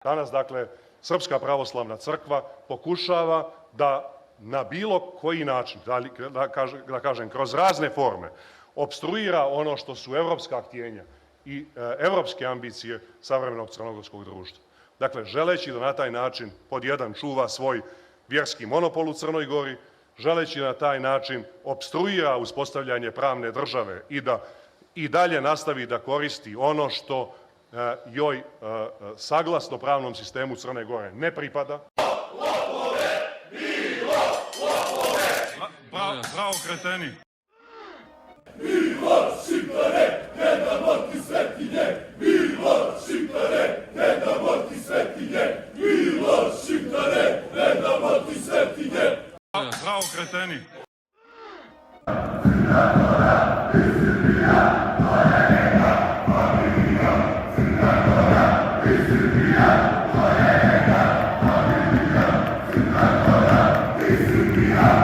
Danas, dakle, Srpska pravoslavna crkva pokušava da na bilo koji način, da kažem, kroz razne forme, opstruira ono što su evropska htjenja i evropske ambicije savremenog crnogorskog društva. Dakle, želeći da na taj način, pod jedan, čuva svoj vjerski monopol u Crnoj Gori, želeći na taj način opstruira uspostavljanje pravne države i da i dalje nastavi da koristi ono što joj saglasno pravnom sistemu Crne Gore ne pripada. Bravo, kreteni! Milor Šiptare, ne da morti svetinje! Milor Šiptare, ne da morti svetinje! Milor Šiptare, ne da morti svetinje! Bravo, kreteni! Srbija,